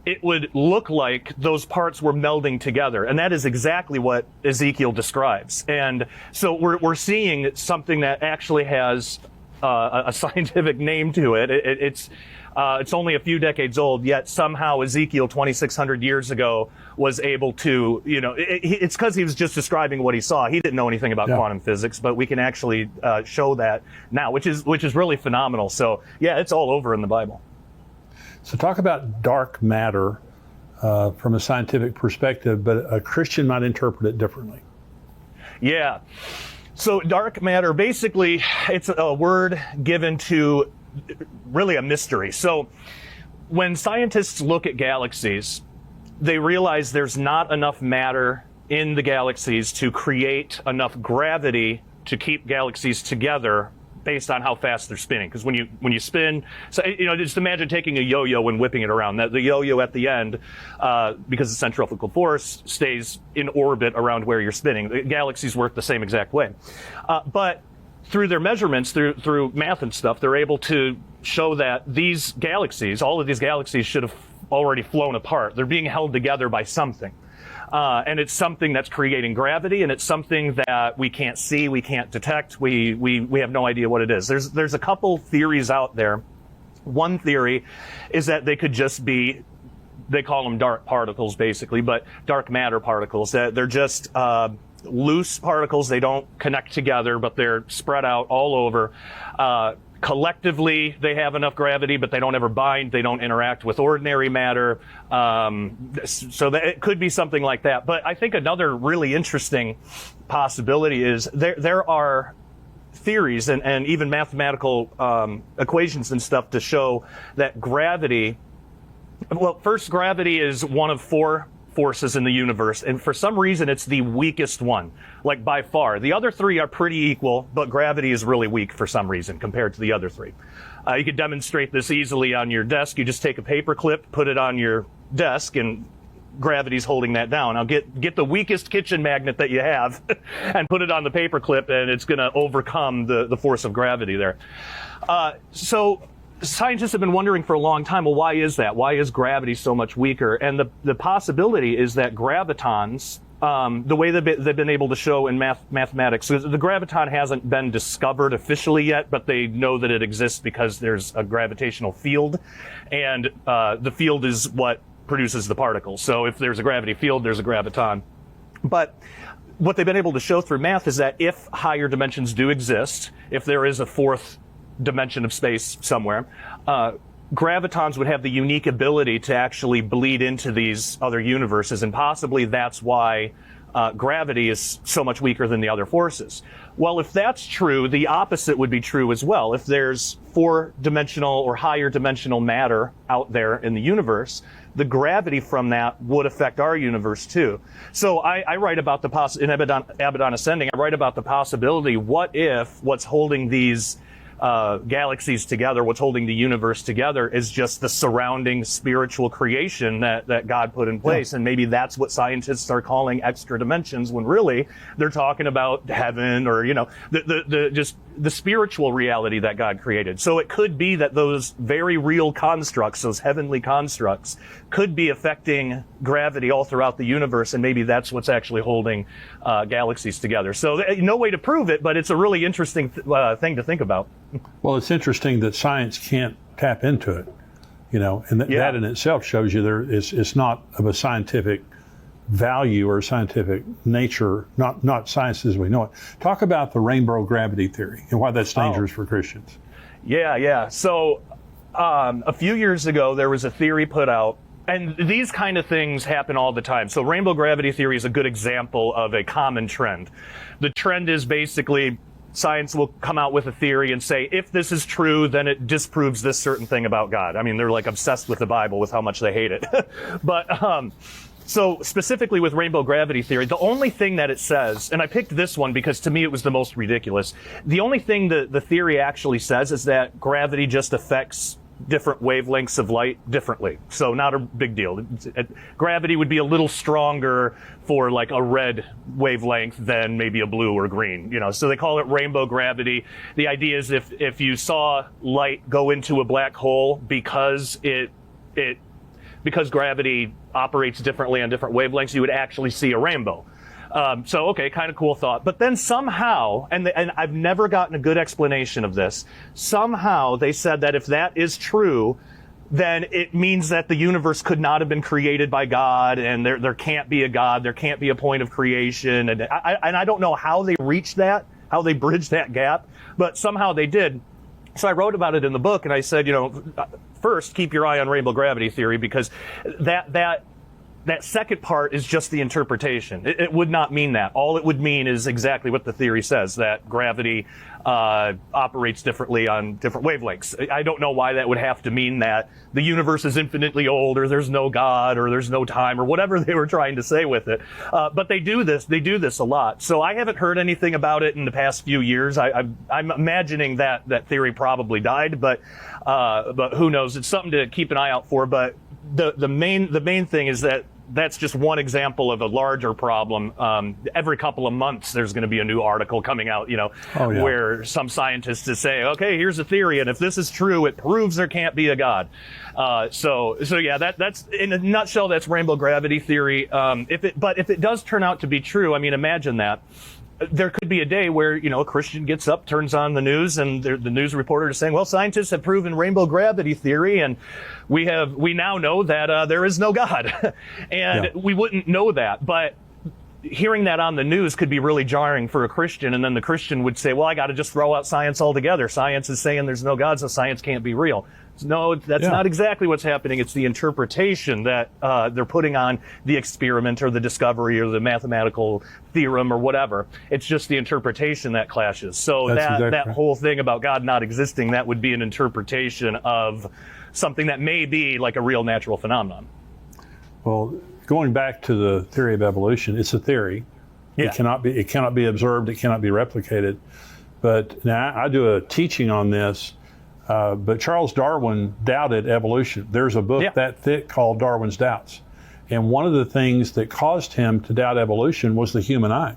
it would look like those parts were melding together, and that is exactly what Ezekiel describes. And so we're seeing something that actually has a scientific name to it. It's only a few decades old, yet somehow Ezekiel 2,600 years ago was able to, you know, it's because he was just describing what he saw. He didn't know anything about quantum physics, but we can actually show that now, which is really phenomenal. So, yeah, it's all over in the Bible. So talk about dark matter from a scientific perspective, but a Christian might interpret it differently. Yeah. So dark matter, basically, it's a word given to really a mystery. So when scientists look at galaxies, they realize there's not enough matter in the galaxies to create enough gravity to keep galaxies together based on how fast they're spinning. Because when you spin, so, you know, just imagine taking a yo-yo and whipping it around. The yo-yo at the end, because the centrifugal force stays in orbit around where you're spinning. The galaxies work the same exact way. But through their measurements, through math and stuff, they're able to show that these galaxies, all of these galaxies, should have already flown apart. They're being held together by something. And it's something that's creating gravity, and it's something that we can't see, we can't detect, we have no idea what it is. There's a couple theories out there. One theory is that they could just be, they call them dark particles basically, but dark matter particles. That they're just loose particles. They don't connect together, but they're spread out all over. Collectively, they have enough gravity, but they don't ever bind. They don't interact with ordinary matter. So that it could be something like that. But I think another really interesting possibility is there are theories and even mathematical equations and stuff to show that gravity, well, first, gravity is one of four forces in the universe, and for some reason it's the weakest one, like by far. The other three are pretty equal, but gravity is really weak for some reason compared to the other three. You could demonstrate this easily on your desk. You just take a paper clip, put it on your desk, and gravity's holding that down. Now get the weakest kitchen magnet that you have and put it on the paper clip, and it's going to overcome the force of gravity there. So scientists have been wondering for a long time, well, why is that? Why is gravity so much weaker? And the possibility is that gravitons, the way they've been able to show in mathematics, so the graviton hasn't been discovered officially yet, but they know that it exists because there's a gravitational field, and the field is what produces the particles. So if there's a gravity field, there's a graviton. But what they've been able to show through math is that if higher dimensions do exist, if there is a fourth dimension of space somewhere, gravitons would have the unique ability to actually bleed into these other universes, and possibly that's why gravity is so much weaker than the other forces. Well, if that's true, the opposite would be true as well. If there's four-dimensional or higher dimensional matter out there in the universe, the gravity from that would affect our universe too. So I write about in Abaddon Ascending, I write about the possibility, what if what's holding these galaxies together, what's holding the universe together, is just the surrounding spiritual creation that God put in place. Yeah. And maybe that's what scientists are calling extra dimensions, when really they're talking about heaven, or, the spiritual reality that God created. So it could be that those very real constructs, those heavenly constructs, could be affecting gravity all throughout the universe, and maybe that's what's actually holding galaxies together. So no way to prove it, but it's a really interesting thing to think about. Well, it's interesting that science can't tap into it, and that in itself shows you it's not of a scientific value or scientific nature, not science as we know it. Talk about the rainbow gravity theory and why that's dangerous for Christians. Yeah. So a few years ago, there was a theory put out, and these kind of things happen all the time. So rainbow gravity theory is a good example of a common trend. The trend is basically science will come out with a theory and say, if this is true, then it disproves this certain thing about God. I mean, they're like obsessed with the Bible with how much they hate it. But so specifically with rainbow gravity theory, the only thing that it says, and I picked this one because to me it was the most ridiculous, the only thing the theory actually says is that gravity just affects different wavelengths of light differently. So not a big deal. Gravity would be a little stronger for like a red wavelength than maybe a blue or green, so they call it rainbow gravity. The idea is if you saw light go into a black hole, because because gravity operates differently on different wavelengths, you would actually see a rainbow. So, okay, kind of cool thought. But then somehow, and I've never gotten a good explanation of this, somehow they said that if that is true, then it means that the universe could not have been created by God, and there can't be a God, there can't be a point of creation. And I don't know how they reached that, how they bridged that gap, but somehow they did. So I wrote about it in the book, and I said, first, keep your eye on rainbow gravity theory, because that second part is just the interpretation. It would not mean that. All it would mean is exactly what the theory says, that gravity operates differently on different wavelengths. I don't know why that would have to mean that the universe is infinitely old, or there's no God, or there's no time, or whatever they were trying to say with it. But they do this a lot. So I haven't heard anything about it in the past few years. I'm imagining that theory probably died, but who knows? It's something to keep an eye out for. But the main thing is that that's just one example of a larger problem. Every couple of months, there's going to be a new article coming out, where some scientists is saying, okay, here's a theory, and if this is true, it proves there can't be a God. So yeah, that's in a nutshell, that's rainbow gravity theory. But if it does turn out to be true, I mean, imagine that. There could be a day where, a Christian gets up, turns on the news, and the news reporter is saying, well, scientists have proven rainbow gravity theory, and we now know that there is no God. And we wouldn't know that. But hearing that on the news could be really jarring for a Christian, and then the Christian would say, well, I got to just throw out science altogether. Science is saying there's no God, so science can't be real. No, that's not exactly what's happening. It's the interpretation that they're putting on the experiment or the discovery or the mathematical theorem or whatever. It's just the interpretation that clashes. So that whole thing about God not existing, that would be an interpretation of something that may be like a real natural phenomenon. Well, going back to the theory of evolution, it's a theory. It cannot be observed. It cannot be replicated. But now I do a teaching on this. But Charles Darwin doubted evolution. There's a book that thick called Darwin's Doubts. And one of the things that caused him to doubt evolution was the human eye.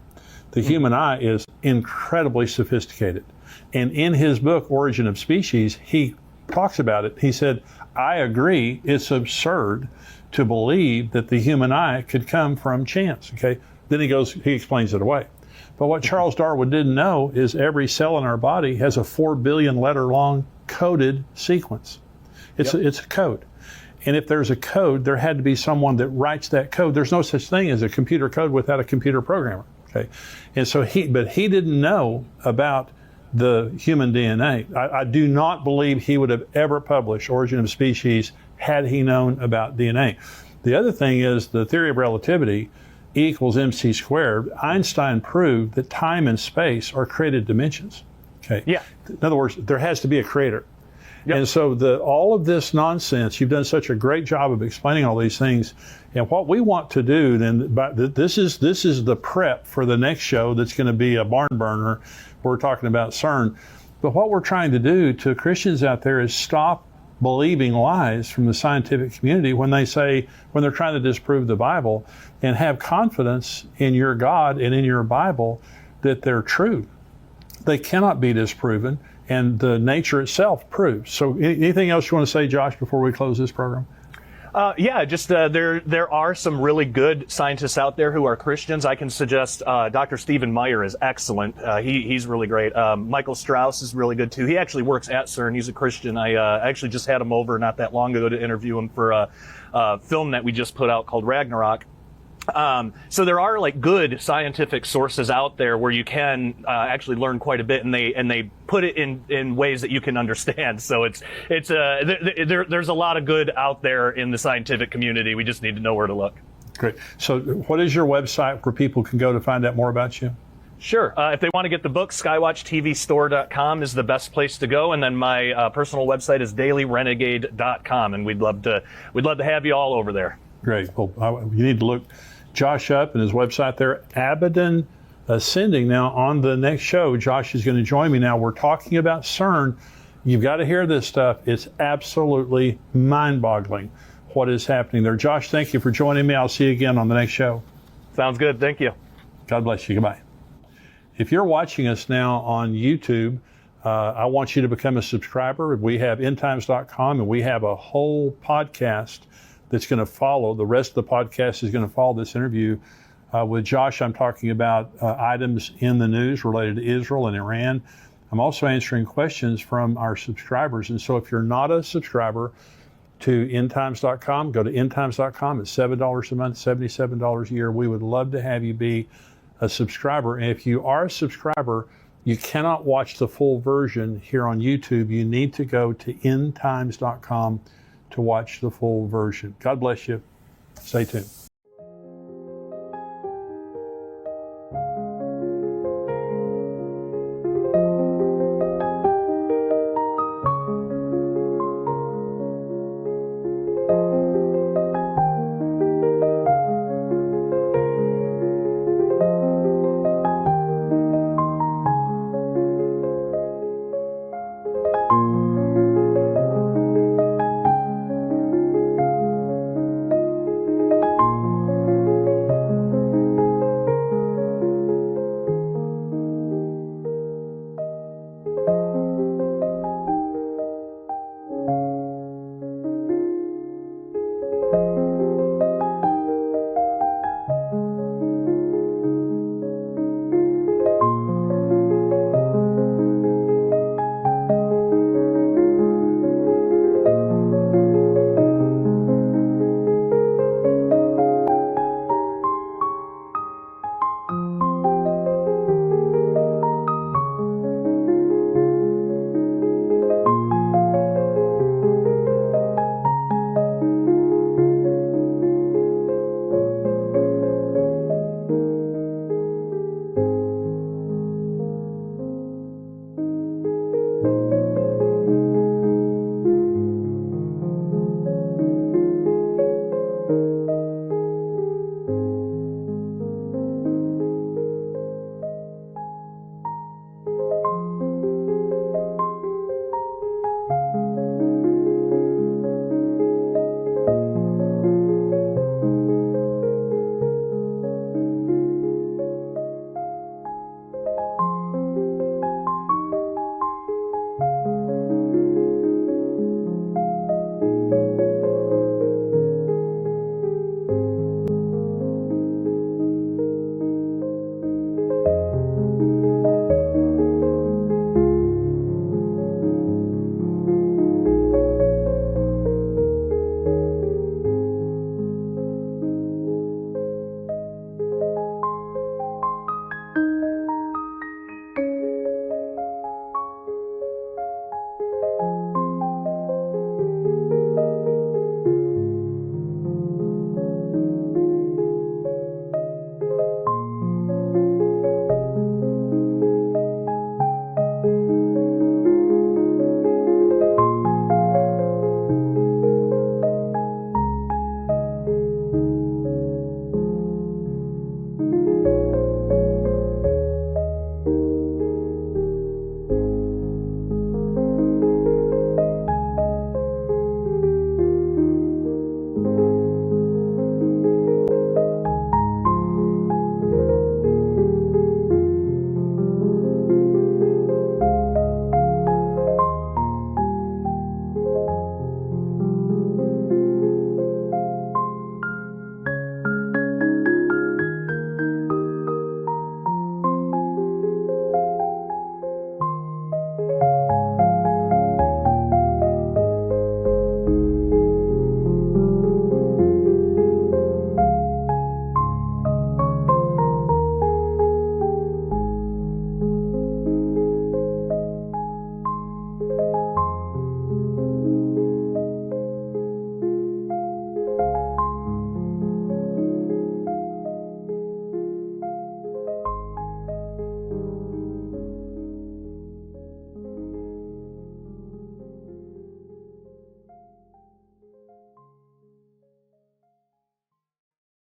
The human eye is incredibly sophisticated. And in his book, Origin of Species, he talks about it. He said, I agree, it's absurd to believe that the human eye could come from chance. Okay. Then he explains it away. But what Charles Darwin didn't know is every cell in our body has a 4 billion letter long coded sequence. It's a code. And if there's a code, there had to be someone that writes that code. There's no such thing as a computer code without a computer programmer. Okay. And so he didn't know about the human DNA. I do not believe he would have ever published Origin of Species had he known about DNA. The other thing is the theory of relativity, E equals mc squared. Einstein proved that time and space are created dimensions. Okay. Yeah. In other words, there has to be a creator. Yep. And so all of this nonsense, you've done such a great job of explaining all these things. And what we want to do then, this is the prep for the next show that's going to be a barn burner. We're talking about CERN. But what we're trying to do to Christians out there is stop believing lies from the scientific community when they're trying to disprove the Bible, and have confidence in your God and in your Bible that they're true. They cannot be disproven, and the nature itself proves. So anything else you want to say, Josh, before we close this program? There are some really good scientists out there who are Christians. I can suggest Dr. Stephen Meyer is excellent. He's really great. Michael Strauss is really good too. He actually works at CERN. He's a Christian. I actually just had him over not that long ago to interview him for a film that we just put out called Ragnarok. So there are like good scientific sources out there where you can actually learn quite a bit, and they put it in ways that you can understand. So there's a lot of good out there in the scientific community. We just need to know where to look. Great. So what is your website where people can go to find out more about you? Sure. If they want to get the book, skywatchtvstore.com is the best place to go. And then my personal website is dailyrenegade.com, and we'd love to have you all over there. Great. Well, you need to look Josh up and his website there, Abaddon Ascending. Now, on the next show, Josh is going to join me. Now, we're talking about CERN. You've got to hear this stuff. It's absolutely mind-boggling what is happening there. Josh, thank you for joining me. I'll see you again on the next show. Sounds good. Thank you. God bless you. Goodbye. If you're watching us now on YouTube, I want you to become a subscriber. We have endtimes.com, and we have a whole podcast that's going to follow. The rest of the podcast is going to follow this interview with Josh. I'm talking about items in the news related to Israel and Iran. I'm also answering questions from our subscribers. And so if you're not a subscriber to endtimes.com, go to endtimes.com. It's $7 a month, $77 a year. We would love to have you be a subscriber. And if you are a subscriber, you cannot watch the full version here on YouTube. You need to go to endtimes.com to watch the full version. God bless you. Stay tuned.